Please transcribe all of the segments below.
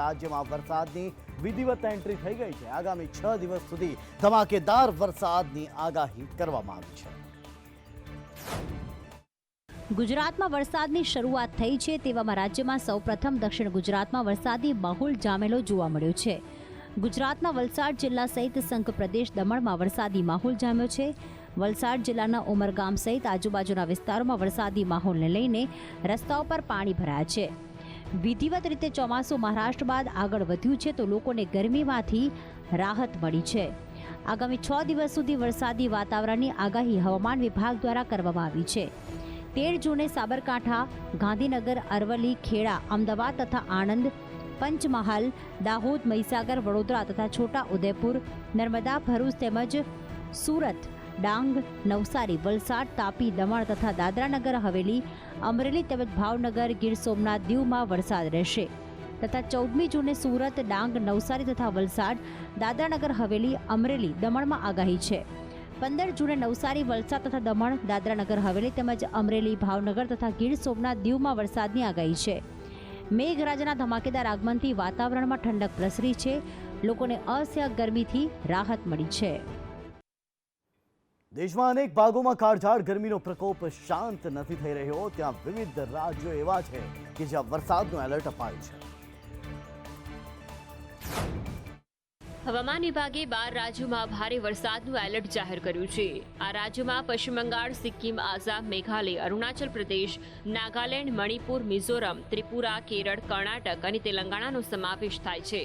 રાજ્યમાં વરસાદની વિધિવત એન્ટ્રી થઈ ગઈ છે। આગામી 6 દિવસ સુધી ધમાકેદાર વરસાદની આગાહી કરવામાં આવી છે। ગુજરાતમાં વરસાદની શરૂઆત થઈ છે, તેવામાં રાજ્યમાં સૌપ્રથમ દક્ષિણ ગુજરાતમાં વરસાદી માહોલ જામેલો જોવા મળ્યો છે। ગુજરાતના વલસાડ જિલ્લા સહિત સંઘ પ્રદેશ દમણમાં વરસાદી માહોલ જામ્યો છે। વલસાડ જિલ્લાના ઉમરગામ સહિત આજુબાજુના વિસ્તારોમાં વરસાદી માહોલને લઈને રસ્તાઓ પર પાણી ભરાયા છે। વિધિવત રીતે ચોમાસું મહારાષ્ટ્ર બાદ આગળ વધ્યું છે, તો લોકોને ગરમીમાંથી રાહત મળી છે। આગામી 6 દિવસ સુધી વરસાદી વાતાવરણની આગાહી હવામાન વિભાગ દ્વારા કરવામાં આવી છે। 13 જૂને સાબરકાંઠા, ગાંધીનગર, અરવલ્લી, ખેડા, અમદાવાદ તથા આણંદ, પંચમહાલ, દાહોદ, મહીસાગર, વડોદરા તથા છોટા ઉદેપુર, નર્મદા, ભરૂચ તેમજ સુરત, ડાંગ, નવસારી, વલસાડ, તાપી, દમણ તથા દાદરાનગર હવેલી, અમરેલી તેમજ ભાવનગર, ગીર સોમનાથ, દીવમાં વરસાદ રહેશે તથા 14મી જૂને સુરત, ડાંગ, નવસારી તથા વલસાડ, દાદરાનગર હવેલી, અમરેલી, દમણમાં આગાહી છે। 15 જૂને નવસારી, વલસાડ તથા દમણ, દાદરાનગર હવેલી તેમજ અમરેલી, ભાવનગર તથા ગીર સોમનાથ, દીવમાં વરસાદની આગાહી છે। મેઘરાજાના ધમાકેદાર આગમનથી વાતાવરણમાં ઠંડક પ્રસરી છે। લોકોને અસહ્ય ગરમીથી રાહત મળી છે। દેશમાં અનેક ભાગોમાં કાળઝાળ ગરમીનો પ્રકોપ શાંત નથી થઈ રહ્યો। ત્યાં વિવિધ રાજ્યો એવા છે કે જ્યાં વરસાદનું એલર્ટ અપાયું છે। હવામાન વિભાગે 12 રાજ્યોમાં ભારે વરસાદનું એલર્ટ જાહેર કર્યું છે। આ રાજ્યોમાં પશ્ચિમ બંગાળ, સિક્કિમ, આસામ, મેઘાલય, અરુણાચલ પ્રદેશ, નાગાલેન્ડ, મણિપુર, મિઝોરમ, ત્રિપુરા, કેરળ, કર્ણાટક અને તેલંગાણાનો સમાવેશ થાય છે।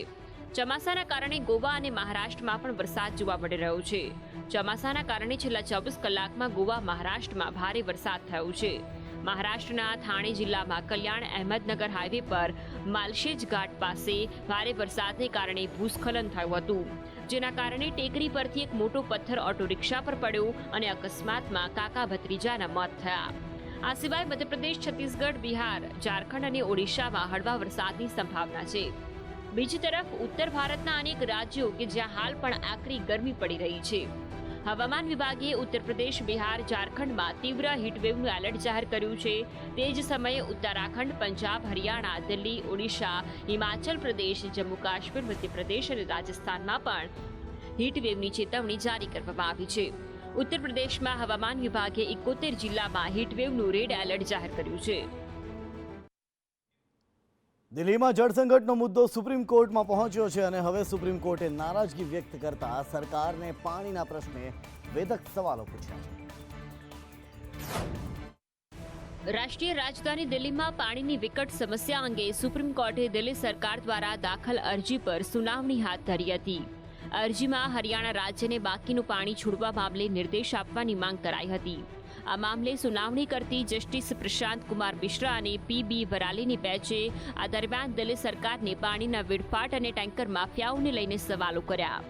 ચોમાસાના કારણે ગોવા અને મહારાષ્ટ્રમાં પણ વરસાદ જોવા મળી રહ્યો છે। ચોમાસાના કારણે છેલ્લા 24 કલાકમાં ગોવા, મહારાષ્ટ્રમાં ભારે વરસાદ થયો છે। મહારાષ્ટ્રના થાણે જિલ્લામાં કલ્યાણ અહેમદનગર હાઈવે પર માલશેજ ઘાટ પાસે ભારે વરસાદને કારણે ભૂસ્ખલન થયું હતું, જેના કારણે ટેકરી પરથી એક મોટો પથ્થર ઓટો રિક્ષા પર પડ્યો અને અકસ્માતમાં કાકા ભત્રીજાના મોત થયા। આ સિવાય મધ્યપ્રદેશ, છત્તીસગઢ, બિહાર, ઝારખંડ અને ઓડિશામાં હળવા વરસાદની સંભાવના છે। બીજી તરફ ઉત્તર ભારતના અનેક રાજ્યો કે જ્યાં હાલ પણ આકરી ગરમી પડી રહી છે। હવામાન વિભાગે ઉત્તર પ્રદેશ, બિહાર, ઝારખંડમાં તીવ્ર હીટવેવનું એલર્ટ જાહેર કર્યું છે। તે જ સમયે ઉત્તરાખંડ, પંજાબ, હરિયાણા, દિલ્હી, ઓડિશા, હિમાચલ પ્રદેશ, જમ્મુ કાશ્મીર, મધ્યપ્રદેશ અને રાજસ્થાનમાં પણ હીટવેવની ચેતવણી જારી કરવામાં આવી છે। ઉત્તર પ્રદેશમાં હવામાન વિભાગે 71 જિલ્લામાં હીટવેવનું રેડ એલર્ટ જાહેર કર્યું છે। દિલ્હીમાં જળસંકટનો મુદ્દો સુપ્રીમ કોર્ટમાં પહોંચ્યો છે અને હવે સુપ્રીમ કોર્ટે નારાજગી વ્યક્ત કરતા સરકારને પાણીના પ્રશ્ને વેધક સવાલો પૂછ્યા છે। રાષ્ટ્રીય રાજધાની દિલ્હીમાં પાણીની વિકટ સમસ્યા અંગે સુપ્રીમ કોર્ટે દિલ્હી સરકાર દ્વારા દાખલ અરજી પર સુનાવણી હાથ ધરી હતી। અરજીમાં હરિયાણા રાજ્યને બાકીનું પાણી છોડવા મામલે નિર્દેશ આપવાની માંગ કરાઈ હતી। આ મામલે સુનાવણી કરતી જસ્ટિસ પ્રશાંત કુમાર મિશ્રા અને પી.બી. વરાલીની બેન્ચે આ દરમિયાન દિલ્હી સરકારને પાણીના વેડફાટ અને ટેન્કર માફિયાઓને લઈને સવાલો કર્યા।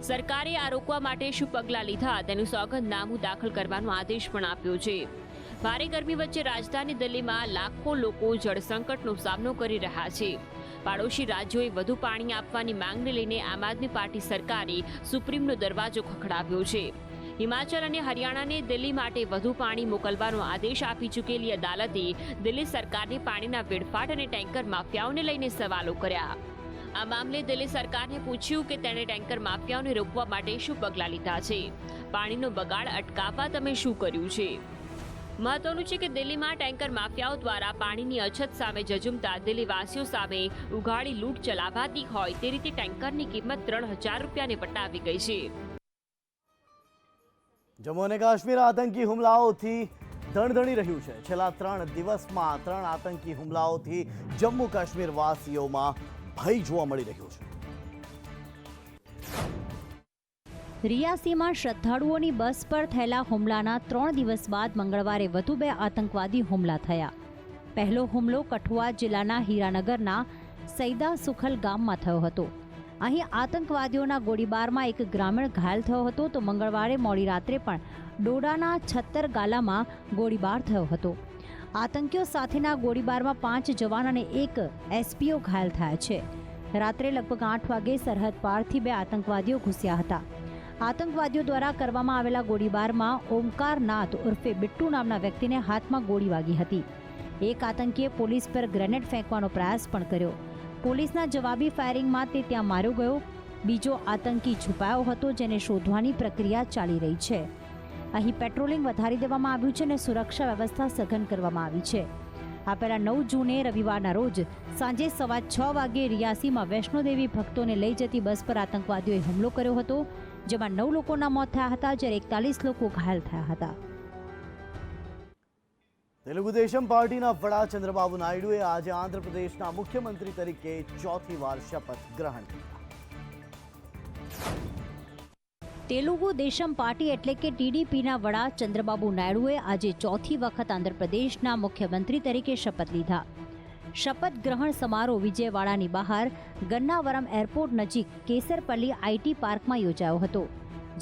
સરકારે આ રોકવા માટે શું પગલાં લીધા તેનું સોગંદનામું દાખલ કરવાનો આદેશ પણ આપ્યો છે। ભારે ગરમી વચ્ચે રાજધાની દિલ્હીમાં લાખો લોકો જળસંકટનો સામનો કરી રહ્યા છે। પાડોશી રાજ્યોએ વધુ પાણી આપવાની માંગને લઈને આમ આદમી પાર્ટી સરકારે સુપ્રીમનો દરવાજો ખખડાવ્યો છે। હિમાચલ અને હરિયાણાને દિલ્હી માટે વધુ પાણી મોકલવાનો આદેશ આપી ચૂકેલી અદાલતે દિલ્હી સરકારને પાણીના વેડફાટ અને ટેન્કર માફિયાઓને લઈને સવાલો કર્યા। આ મામલે દિલ્હી સરકારને પૂછ્યું કે તેણે ટેન્કર માફિયાઓને રોકવા માટે શું પગલાં લીધા છે, પાણીનો બગાડ અટકાવવા તમે શું કર્યું છે। મહત્વનું છે કે દિલ્હીમાં ટેન્કર માફિયાઓ દ્વારા પાણીની અછત સામે ઝઝૂમતા દિલ્હીવાસીઓ સામે ઉઘાડી લૂંટ ચલાવાતી હોય તે રીતે ટેન્કરની કિંમત 3000 રૂપિયાને વટાવી ગઈ છે। જમ્મુ અને કાશ્મીર આતંકી હુમલાઓથી ધણધણી રહ્યું છે। છેલ્લા 3 દિવસમાં 3 આતંકી હુમલાઓથી જમ્મુ કાશ્મીર વાસીઓમાં ભય જોવા મળી રહ્યો છે। રિયાસીમાં શ્રદ્ધાળુઓની બસ પર થયેલા હુમલાના 3 દિવસ બાદ મંગળવારે વધુ 2 આતંકવાદી હુમલા થયા। પહેલો હુમલો કઠુઆ જિલ્લાના હીરાનગરના સૈદા સુખલ ગામમાં થયો હતો। અહીં આતંકવાદીઓના ગોળીબારમાં એક ગ્રામીણ ઘાયલ થયો હતો, તો મંગળવારે મોડી રાત્રે પણ ડોડાના છત્તર ગાલામાં ગોળીબાર થયો હતો। આતંકીઓ સાથેના ગોળીબારમાં 5 જવાન અને 1 એસપીઓ ઘાયલ થયા છે। રાત્રે લગભગ 8 વાગે સરહદ પારથી 2 આતંકવાદીઓ ઘૂસ્યા હતા। આતંકવાદીઓ દ્વારા કરવામાં આવેલા ગોળીબારમાં ઓમકાર નાથ ઉર્ફે બિટ્ટુ નામના વ્યક્તિને હાથમાં ગોળી વાગી હતી। એક આતંકીએ પોલીસ પર ગ્રેનેડ ફેંકવાનો પ્રયાસ પણ કર્યો। પોલીસના જવાબી ફાયરિંગમાં તે ત્યાં માર્યો ગયો. બીજો આતંકી છુપાયો હતો, જેને શોધવાની પ્રક્રિયા ચાલી રહી છે. અહીં પેટ્રોલિંગ વધારી દેવામાં આવ્યું છે અને સુરક્ષા વ્યવસ્થા સઘન કરવામાં આવી છે. આ પહેલા 9 જૂને રવિવારના રોજ સાંજે 6:15 વાગ્યે રિયાસીમાં વૈષ્ણોદેવી ભક્તોને લઈ જતી બસ પર આતંકવાદીઓએ હુમલો કર્યો હતો, જેમાં 9 લોકોના મોત થયા હતા, જ્યારે 41 લોકો ઘાયલ થયા હતા. તેલુગુ દેશમ પાર્ટીના વડા ચંદ્રબાબુ નાયડુએ આજે આંધ્રપ્રદેશના મુખ્યમંત્રી તરીકે ચોથી વાર શપથ ગ્રહણ કર્યા. તેલુગુ દેશમ પાર્ટી એટલે કે ટીડીપીના વડા ચંદ્રબાબુ નાયડુએ આજે ચોથી વખત આંધ્રપ્રદેશના મુખ્યમંત્રી તરીકે શપથ લીધા. શપથ ગ્રહણ સમારોહ વિજયવાડાની બહાર ગન્નાવરમ એરપોર્ટ નજીક કેસરપલ્લી આઈટી પાર્કમાં યોજાયો હતો,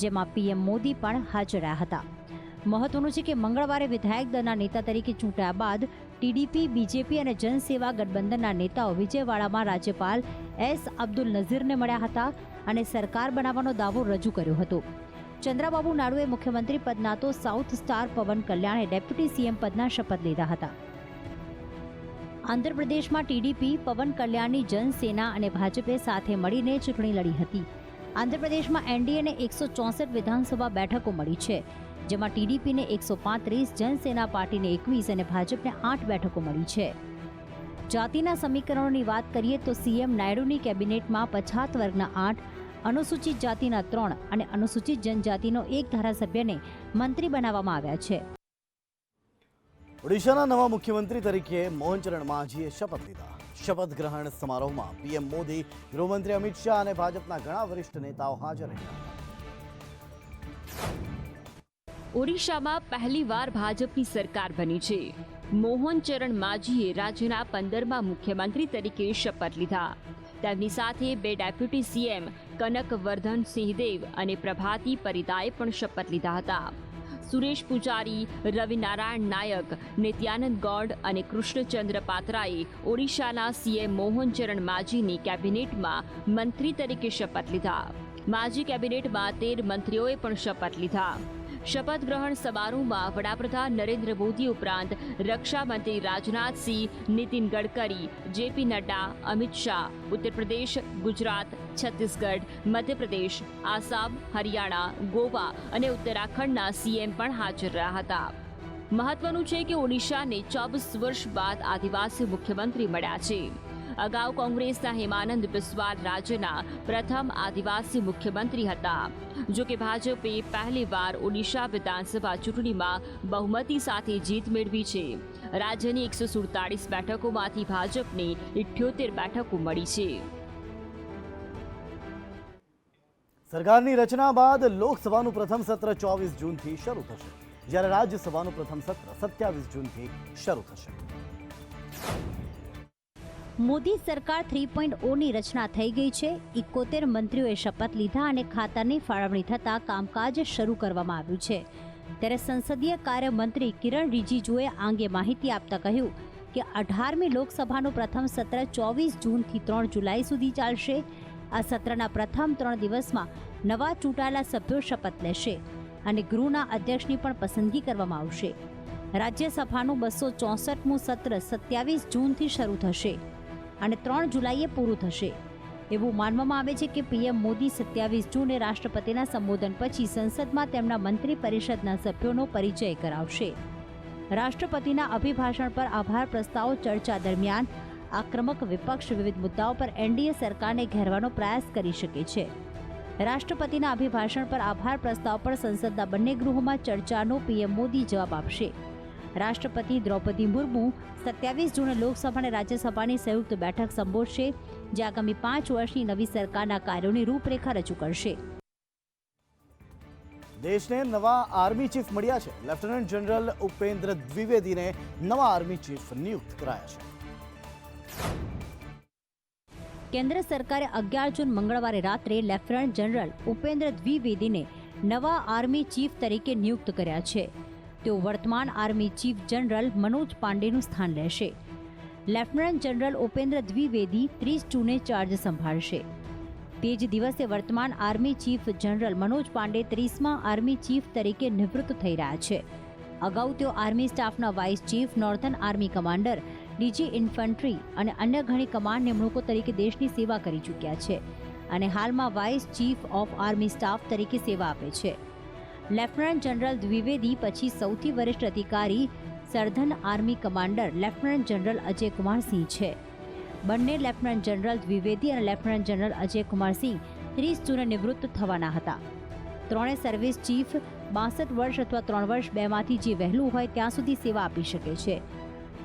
જેમાં પીએમ મોદી પણ હાજર રહ્યા હતા. મહત્વનું છે કે મંગળવારે વિધાયક દળના નેતા તરીકે ચૂંટાયા બાદ ટીડીપી, બીજેપી અને જનસેવા ગઠબંધનના નેતાઓ વિજયવાડામાં રાજ્યપાલ એસ અબ્દુલ નઝીરને મળ્યા હતા અને સરકાર બનાવવાનો દાવો રજૂ કર્યો હતો. ચંદ્રબાબુ નાયડુએ મુખ્યમંત્રી પદના તો સાઉથ સ્ટાર પવન કલ્યાણે ડેપ્યુટી સીએમ પદના શપથ લીધા હતા. આંધ્રપ્રદેશમાં ટીડીપી, પવન કલ્યાણની જનસેના અને ભાજપે સાથે મળીને ચૂંટણી લડી હતી. આંધ્રપ્રદેશમાં એનડીએને 164 વિધાનસભા બેઠકો મળી છે, જેમાં ટીડીપીને 135, જનસેના પાર્ટીને 21 અને ભાજપને 8 બેઠકો મળી છે. જાતિના સમીકરણોની વાત કરીએ તો સીએમ નાયડુની કેબિનેટમાં પછાત વર્ગના 8, અનુસૂચિત જાતિના 3 અને અનુસૂચિત જનજાતિનો 1 ધારાસભ્યને મંત્રી બનાવવામાં આવ્યા છે. ઓડિશાના નવા મુખ્યમંત્રી તરીકે મોહનચરણ માંઝીએ શપથ લીધા. શપથ ગ્રહણ સમારોહમાં પીએમ મોદી, ગૃહમંત્રી અમિત શાહ અને ભાજપના ઘણા વરિષ્ઠ નેતાઓ હાજર રહ્યા. ઓડિશામાં પહેલીવાર ભાજપની સરકાર બની છે. મોહનચરણ માંઝીએ રાજ્યના 15મા મુખ્યમંત્રી તરીકે શપથ લીધા. તેમની સાથે 2 ડેપ્યુટી સીએમ કનક વર્ધન સિંહદેવ અને પ્રભાતી પરિદાએ પણ શપથ લીધા હતા. સુરેશ પૂજારી, રવિનારાયણ નાયક, નિત્યાનંદ ગૌડ અને કૃષ્ણચંદ્ર પાત્રાએ ઓડિશાના સીએમ મોહનચરણ માંઝીની કેબિનેટમાં મંત્રી તરીકે શપથ લીધા. માંઝી કેબિનેટમાં 13 મંત્રીઓએ પણ શપથ લીધા. શપથ ગ્રહણ સમારોહમાં વડાપ્રધાન નરેન્દ્ર મોદી ઉપરાંત રક્ષા મંત્રી રાજનાથસિંહ, નીતિન ગડકરી, જેપી નડ્ડા, અમિત શાહ, ઉત્તર પ્રદેશ, ગુજરાત, છત્તીસગઢ, મધ્યપ્રદેશ, આસામ, હરિયાણા, ગોવા અને ઉત્તરાખંડના સીએમ પણ હાજર રહ્યા હતા. મહત્વનું છે કે ઓડિશાને 24 વર્ષ બાદ આદિવાસી મુખ્યમંત્રી મળ્યા છે. અગાઉ કોંગ્રેસના હેમાંડ બિસ્વાલ રાજ્યના પ્રથમ આદિવાસી મુખ્યમંત્રી હતા. જો કે ભાજપે પહેલીવાર ઓડિશા વિધાનસભા ચૂંટણીમાં બહુમતી સાથે જીત મેળવી છે. રાજ્યની 147 બેઠકોમાંથી ભાજપને 78 બેઠકો મળી છે. સરકારની રચના બાદ લોકસભાનું પ્રથમ સત્ર 24 જૂનથી શરૂ થશે, જ્યારે રાજ્યસભાનું પ્રથમ સત્ર 27 જૂનથી શરૂ થશે. મોદી સરકાર 3.0ની રચના થઈ ગઈ છે. 71 મંત્રીઓએ શપથ લીધા અને ખાતાની ફાળવણી થતાં કામકાજ શરૂ કરવામાં આવ્યું છે. ત્યારે સંસદીય કાર્ય મંત્રી કિરણ રિજિજુએ આ અંગે માહિતી આપતા કહ્યું કે 18મી લોકસભાનું પ્રથમ સત્ર 24 જૂનથી 3 જુલાઈ સુધી ચાલશે. આ સત્રના પ્રથમ 3 દિવસમાં નવા ચૂંટાયેલા સભ્યો શપથ લેશે અને ગૃહના અધ્યક્ષની પણ પસંદગી કરવામાં આવશે. રાજ્યસભાનું 264મું સત્ર 27 જૂનથી શરૂ થશે અને 3 જુલાઈએ પૂરું થશે. એવું માનવામાં આવે છે કે પીએમ મોદી 27 જૂને રાષ્ટ્રપતિના સંબોધન પછી સંસદમાં તેમના મંત્રી પરિષદના સભ્યોનો પરિચય કરાવશે. રાષ્ટ્રપતિના અભિભાષણ પર આભાર પ્રસ્તાવ ચર્ચા દરમિયાન આક્રમક વિપક્ષ વિવિધ મુદ્દાઓ પર એનડીએ સરકારને ઘેરવાનો પ્રયાસ કરી શકે છે. રાષ્ટ્રપતિના અભિભાષણ પર આભાર પ્રસ્તાવ પર સંસદના બંને ગૃહોમાં ચર્ચાનો પીએમ મોદી જવાબ આપશે. રાષ્ટ્રપતિ દ્રૌપદી મુર્મુ 27 જૂને લોકસભા અને રાજ્યસભાની સંયુક્ત બેઠક સંબોધશે, જે આગામી 5 વર્ષની નવી સરકારના કાર્યોની રૂપરેખા રજૂ કરશે. દેશને નવા આર્મી ચીફ મળ્યા છે. લેફ્ટનન્ટ જનરલ ઉપેન્દ્ર દ્વિવેદીને નવા આર્મી ચીફ નિયુક્ત કરાયા છે. કેન્દ્ર સરકારે 11 જૂન મંગળવારે રાત્રે લેફ્ટનન્ટ જનરલ ઉપેન્દ્ર દ્વિવેદીને નવા આર્મી ચીફ તરીકે નિયુક્ત કર્યા છે. તેઓ વર્તમાન આર્મી ચીફ જનરલ મનોજ પાંડેનું સ્થાન લેશે. લેફ્ટનન્ટ જનરલ ઉપેન્દ્ર દ્વિવેદી 30 જૂને ચાર્જ સંભાળશે. તે જ દિવસે વર્તમાન army chief general Manoj Pande 30મા આર્મી ચીફ તરીકે નિવૃત્ત થઈ રહ્યા છે. અગાઉ તેઓ આર્મી સ્ટાફના vice chief, northern army commander DG infantry અને અન્ય ઘણી કમાન્ડ નિમણૂકો તરીકે દેશની સેવા કરી ચૂક્યા છે અને હાલમાં vice chief of army staff તરીકે સેવા આપે છે. લેફ્ટનન્ટ જનરલ દ્વિવેદી પછી સૌથી વરિષ્ઠ અધિકારી southern army commander lieutenant general Ajay Kumar Singh છે. બંને લેફ્ટનન્ટ જનરલ દ્વિવેદી અને લેફ્ટનન્ટ જનરલ અજય કુમાર સિંહ 30 જૂને નિવૃત્ત થવાના હતા. ત્રણે સર્વિસ ચીફ 62 વર્ષ અથવા 3 વર્ષ બેમાંથી જે વહેલું હોય ત્યાં સુધી સેવા આપી શકે છે.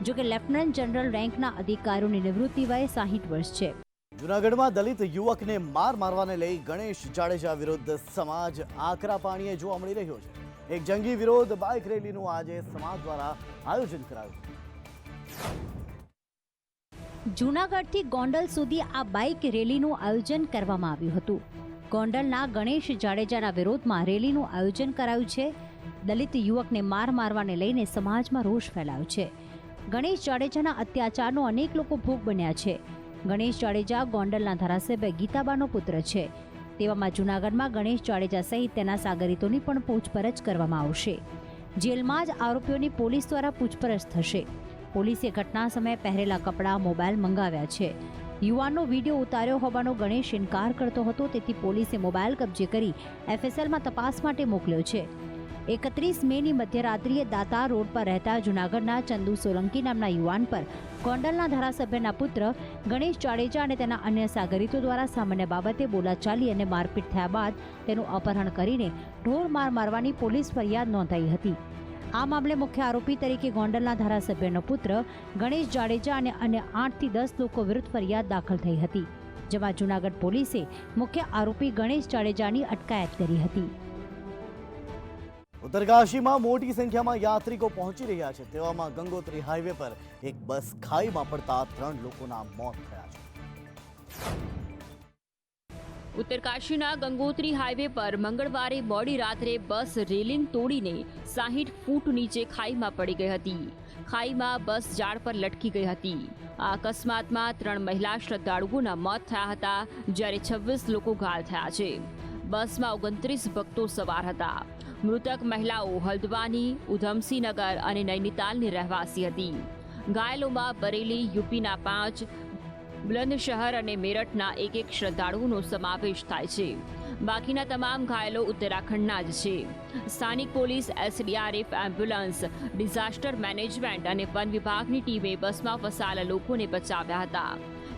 જોકે લેફ્ટનન્ટ જનરલ રેન્કના અધિકારીઓની નિવૃત્તિ વય 60 વર્ષ છે. જૂનાગઢમાં દલિત યુવકને મારવાને લઈ ગણેશ જાડેજા વિરુદ્ધ સમાજ આકરા પાણીએ જોવા મળી રહ્યો છે. એક જંગી વિરોધ બાઇક રેલીનું આજે સમાજ દ્વારા આયોજન કરાયું. જૂનાગઢથી ગોંડલ સુધી આ બાઇક રેલીનું આયોજન કરવામાં આવ્યું હતું. ગોંડલના ગણેશ જાડેજાના વિરોધમાં રેલીનું આયોજન કરાયું છે. દલિત યુવકને મારવાને લઈને સમાજમાં રોષ ફેલાયો છે. ગણેશ જાડેજાના અત્યાચારનો અનેક લોકો ભોગ બન્યા છે. ગણેશ જાડેજા ગોંડલના ધારાસભ્ય ગીતાબાનો પુત્ર છે. તેવામાં જૂનાગઢમાં ગણેશ જાડેજા સહિત તેના સાગરીતોની પણ પૂછપરછ કરવામાં આવશે. જેલમાં જ આરોપીઓની પોલીસ દ્વારા પૂછપરછ થશે. પોલીસે ઘટના સમયે પહેરેલા કપડાં, મોબાઈલ મંગાવ્યા છે. યુવાનનો વિડીયો ઉતાર્યો હોવાનો ગણેશ ઇનકાર કરતો હતો, તેથી પોલીસે મોબાઈલ કબજે કરી FSLમાં તપાસ માટે મોકલ્યો છે. 31 મેની મધ્યરાત્રિએ દાતાર રોડ પર રહેતા જૂનાગઢના ચંદુ સોલંકી નામના યુવાન પર ગોંડલના ધારાસભ્યના પુત્ર ગણેશ જાડેજા અને તેના અન્ય સાગરીતો દ્વારા સામાન્ય બાબતે બોલાચાલી અને મારપીટ થયા બાદ તેનું અપહરણ કરીને ઢોર મારવાની પોલીસ ફરિયાદ નોંધાઈ હતી. આ મામલે મુખ્ય આરોપી તરીકે ગોંડલના ધારાસભ્યનો પુત્ર ગણેશ જાડેજા અને અન્ય 8 થી 10 લોકો વિરુદ્ધ ફરિયાદ દાખલ થઈ હતી, જેમાં જૂનાગઢ પોલીસે મુખ્ય આરોપી ગણેશ જાડેજાની અટકાયત કરી હતી. ઉત્તરકાશીમાં મોટી સંખ્યામાં યાત્રિકો પહોંચી રહ્યા છે. તેવામાં ગંગોત્રી હાઈવે પર એક બસ ખાઈમાં પડતા 3 લોકોના મોત થયા છે. ઉત્તરકાશીના ગંગોત્રી હાઈવે પર મંગળવારે મોડી રાત્રે બસ રેલિંગ તોડીને 60 ફૂટ નીચે ખાઈમાં પડી ગઈ હતી. ખાઈમાં બસ ઝાડ પર લટકી ગઈ હતી. આ અકસ્માતમાં 3 મહિલા શ્રદ્ધાળુઓના મોત થયા હતા, જ્યારે 26 લોકો ઘાયલ થયા છે. બસમાં 29 ભક્તો સવાર હતા. મૃતક મહિલાઓ હલ્દવાની, ઉધમસિંહનગર અને નૈનીતાલની રહેવાસી હતી. ઘાયલોમાં બરેલી, યુપીના 5, બુલંદશહર અને મેરઠના 1 શ્રદ્ધાળુઓનો સમાવેશ થાય છે. બાકીના તમામ ઘાયલો ઉત્તરાખંડના જ છે. સ્થાનિક police, SDRF, ambulance, disaster management અને વન વિભાગની ટીમે બસમાં ફસાયેલા લોકોને બચાવ્યા હતા.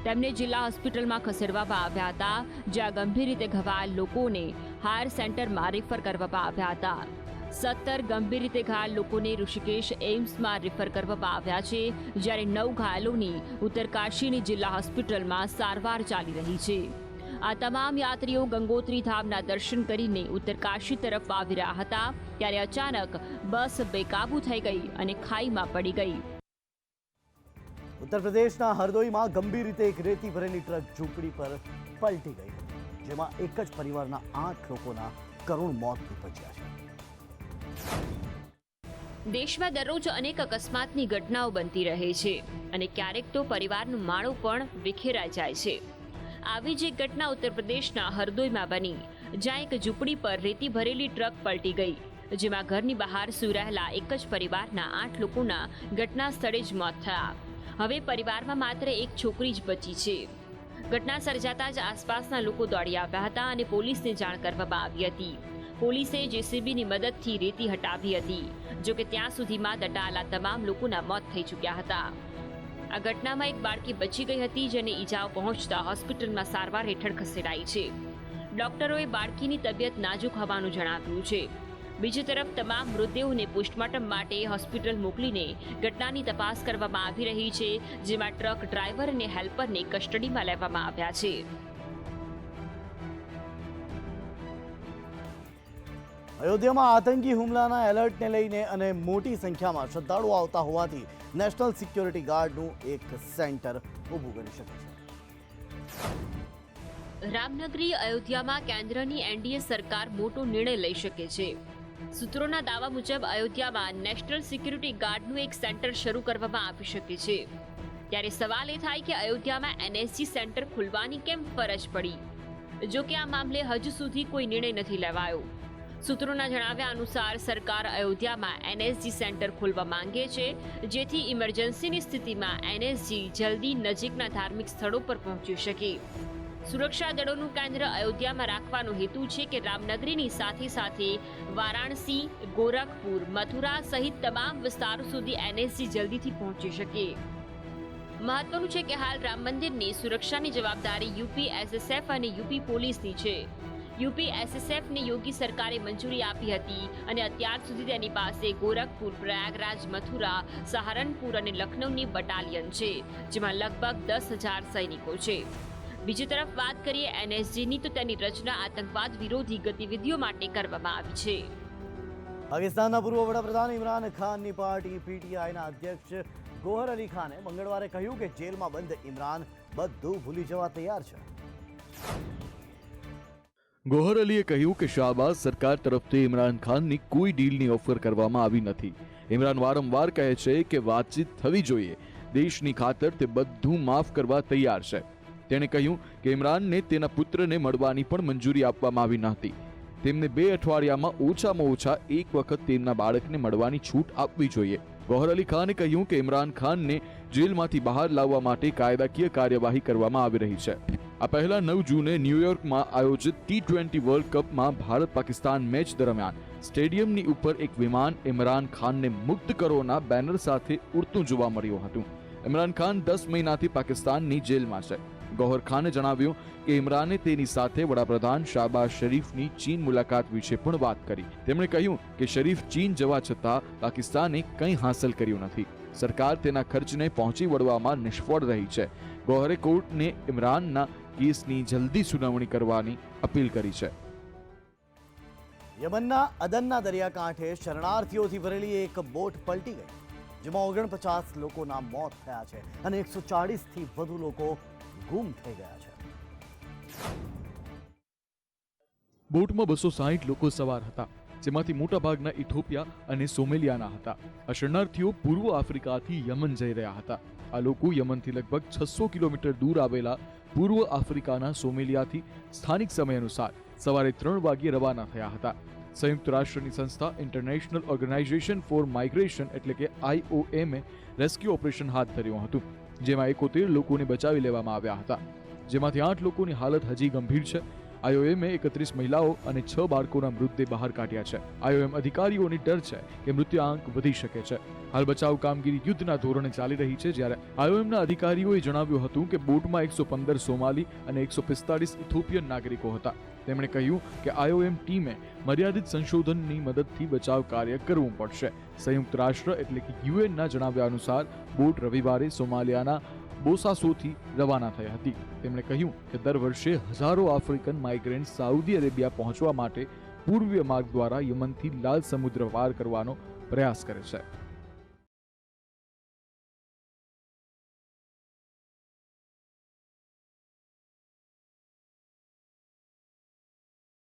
તેમને જિલ્લા હોસ્પિટલમાં ખસેડવામાં આવ્યા હતા, જ્યાં ગંભીર રીતે ઘવાયેલ લોકોને હાયર સેન્ટરમાં રિફર કરવામાં આવ્યા હતા. 17 ગંભીર રીતે ઘાયલ લોકોને ઋષિકેશ એમ્સમાં રિફર કરવામાં આવ્યા છે, જ્યારે 9 ઘાયલોની ઉત્તરકાશીની જિલ્લા હોસ્પિટલમાં સારવાર ચાલી રહી છે. આ તમામ યાત્રીઓ ગંગોત્રી ધામના દર્શન કરીને ઉત્તરકાશી તરફ આવી રહ્યા હતા, ત્યારે અચાનક બસ બેકાબુ થઈ ગઈ અને ખાઈમાં પડી ગઈ. ઉત્તર પ્રદેશના હરદોઈમાં ગંભીર રીતે એક રેતી ભરેલી ટ્રક ઝૂંપડી પર પલટી ગઈ હતી, જેમાં એક જ પરિવારના 8 લોકોના કરુણ મોત નીપજ્યા છે. દેશમાં દરરોજ અનેક અકસ્માતની ઘટનાઓ બનતી રહે છે અને ક્યારેક તો પરિવારનું માળું પણ વિખેરાઈ જાય છે. આવી જ એક ઘટના ઉત્તર પ્રદેશના હરદોઈમાં બની, જ્યાં એક ઝૂંપડી પર રેતી ભરેલી ટ્રક પલટી ગઈ, જેમાં ઘરની બહાર સૂઈ રહેલા એક જ પરિવારના 8 લોકોના ઘટના સ્થળે જ મોત થયા. હવે પરિવારમાં માત્ર એક છોકરી જ બચી છે. ઘટના સર્જાતા જ આસપાસના લોકો દોડી આવ્યા હતા અને પોલીસને જાણ કરવામાં આવી હતી. પોલીસે JCBની મદદથી રેતી હટાવી હતી. જોકે ત્યાં સુધીમાં દટાયેલા તમામ લોકોના મોત થઈ ચૂક્યા હતા. આ ઘટનામાં એક બાળકી બચી ગઈ હતી, જેને ઈજાઓ પહોંચતા હોસ્પિટલમાં સારવાર હેઠળ ખસેડાઈ છે. ડોક્ટરોએ બાળકીની તબિયત નાજુક હોવાનું જણાવ્યું છે. બીજી તરફ તમામ મૃતદેહોને પોસ્ટમોર્ટમ માટે હોસ્પિટલ મોકલીને ઘટનાની તપાસ કરવામાં આવી રહી છે, જેમાં ટ્રક ડ્રાઈવર અને હેલ્પરને કસ્ટડીમાં લેવામાં આવ્યા છે. અયોધ્યામાં આતંકી હુમલાના એલર્ટને લઈને અને મોટી સંખ્યામાં શ્રદ્ધાળુઓ આવતા હોવાથી નેશનલ સિક્યોરિટી ગાર્ડનું એક સેન્ટર ઊભું કરી શકે છે. રામનગરી અયોધ્યામાં કેન્દ્રની NDA સરકાર મોટો નિર્ણય લઈ શકે છે. સૂત્રોના દાવા મુજબ અયોધ્યામાં નેશનલ સિક્યુરિટી ગાર્ડનું એક સેન્ટર શરૂ કરવામાં આવી શકે છે. ત્યારે સવાલ એ થાય કે અયોધ્યામાં NSG સેન્ટર ખુલવાની કેમ ફરજ પડી? જો કે આ મામલે હજુ સુધી કોઈ નિર્ણય નથી લેવાયો. સૂત્રોના જણાવ્યા અનુસાર સરકાર અયોધ્યામાં એનએસજી સેન્ટર ખોલવા માંગે છે, જેથી ઇમરજન્સીની સ્થિતિમાં એનએસજી જલ્દી નજીકના ધાર્મિક સ્થળો પર પહોંચી શકે. સુરક્ષા દળોનું કેન્દ્ર અયોધ્યામાં રાખવાનો હેતુ છે કે રામનગરીની સાથે સાથે વારાણસી, ગોરખપુર, મથુરા સહિત તમામ વિસ્તારો સુધી એનએસજી જલ્દીથી પહોંચી શકે. મહત્વનું છે કે હાલ રામ મંદિરની સુરક્ષાની જવાબદારી યુપી એસએસએફ અને યુપી પોલીસની છે. યુપી એસએસએફને યોગી સરકારે મંજૂરી આપી હતી અને અત્યાર સુધી તેની પાસે ગોરખપુર, પ્રયાગરાજ, મથુરા, સહારનપુર અને લખનૌની બટાલિયન છે, જેમાં લગભગ 10,000 સૈનિકો છે. બીજી તરફ વાત કરીએ એનએસજીની, તો તેની રચના આતંકવાદ વિરોધી ગતિવિધિઓ માટે કરવામાં આવી છે. પાકિસ્તાનના પૂર્વ વડાપ્રધાન ઇમરાન ખાનની પાર્ટી પીટીઆઈના અધ્યક્ષ ગોહર અલી ખાને મંગળવારે કહ્યું કે જેલમાં બંધ ઇમરાન બધું ભૂલી જવા તૈયાર છે. ગોહર અલીએ કહ્યું કે શાહબાઝ સરકાર તરફથી ઇમરાન ખાનની કોઈ ડીલની ઓફર કરવામાં આવી નથી. ઇમરાન વારંવાર કહે છે કે વાતચીત થવી જોઈએ. દેશની ખાતર તે બધું માફ કરવા તૈયાર છે. તેણે કહ્યું કે ઇમરાનને તેના પુત્રને મળવાની પણ મંજૂરી આપવામાં આવી નહોતી. તેમને 2 અઠવાડિયામાં ઓછામાં ઓછા એક વખત તેમના બાળકને મળવાની છૂટ આપવી જોઈએ. ગોહર અલી ખાને કહ્યું કે ઇમરાન ખાનને જેલમાંથી બહાર લાવવા માટે કાયદાકીય કાર્યવાહી કરવામાં આવી રહી છે. આ પહેલા 9 જૂને ન્યૂયોર્કમાં આયોજિત T20 વર્લ્ડ કપમાં ભારત પાકિસ્તાન મેચ દરમિયાન સ્ટેડિયમની ઉપર એક વિમાન ઇમરાન ખાનને મુક્ત કરોના બેનર સાથે ઉડતું જોવા મળ્યું હતું. ઇમરાન ખાન 10 મહિનાથી પાકિસ્તાનની જેલમાં છે. ગોહર ખાને જણાવ્યું કે ઇમરાને તેની સાથે વડાપ્રધાન શાહબાઝ શરીફની ચીન મુલાકાત વિશે પણ વાત કરી. તેમણે કહ્યું કે શરીફ ચીન જવા છતાં પાકિસ્તાને કંઈ હાંસલ કર્યું નથી. સરકાર તેના ખર્ચને પહોંચી વળવામાં નિષ્ફળ રહી છે. ગોહરે કોર્ટને ઇમરાનના કેસની જલ્દી સુનાવણી કરવાની અપીલ કરી છે. યમનના અદનના દરિયાકાંઠે શરણાર્થીઓથી ભરેલી એક બોટ પલટી ગઈ, જેમાં 49 લોકોના મોત થયા છે અને 140થી વધુ લોકો ગુમ થઈ ગયા છે. બોટમાં 260 લોકો સવાર હતા, જેમાંથી મોટાભાગના ઇથોપિયા અને સોમેલિયાના હતા. આ શરણાર્થીઓ પૂર્વ આફ્રિકાથી યમન જઈ રહ્યા હતા. આ લોકો યમનથી લગભગ 600 કિલોમીટર દૂર આવેલા પૂર્વ આફ્રિકાના સોમેલિયાથી સ્થાનિક સમય અનુસાર સવારે 3 વાગ્યે રવાના થયા હતા. સંયુક્ત રાષ્ટ્રની સંસ્થા ઇન્ટરનેશનલ ઓર્ગેનાઇઝેશન ફોર માઇગ્રેશન એટલે કે IOM રેસ્ક્યુ ઓપરેશન હાથ ધર્યું હતું, જેમાં 71 લોકોને બચાવી લેવામાં આવ્યા હતા, જેમાંથી 8 લોકોની હાલત હજી ગંભીર છે. IOM 31 મહિલાઓ અને 6 બાળકોના મૃતદેહ બહાર કાઢ્યા છે. IOM અધિકારીઓને ડર છે કે મૃત્યુઆંક વધી શકે છે. હાલ બચાવ કામગીરી યુદ્ધના ધોરણે ચાલી રહી છે, જ્યારે IOMના અધિકારીઓએ જણાવ્યું હતું કે બોટમાં 115 સોમાલી અને 145 ઇથોપિયન નાગરિકો હતા. તેમણે કહ્યું કે IOM ટીમે મર્યાદિત સંશોધનની મદદથી બચાવ કાર્ય કરવું પડશે. સંયુક્ત રાષ્ટ્ર એટલે કે UNના જણાવ્યા અનુસાર બોટ રવિવારે સોમાલિયાના બોસાસોથી રવાના થઈ હતી. તેમણે કહ્યું કે દર વર્ષે હજારો આફ્રિકન માઇગ્રન્ટ સાઉદી અરેબિયા પહોંચવા માટે પૂર્વીય માર્ગ દ્વારા યમનથી લાલ સમુદ્ર પાર કરવાનો પ્રયાસ કરે છે.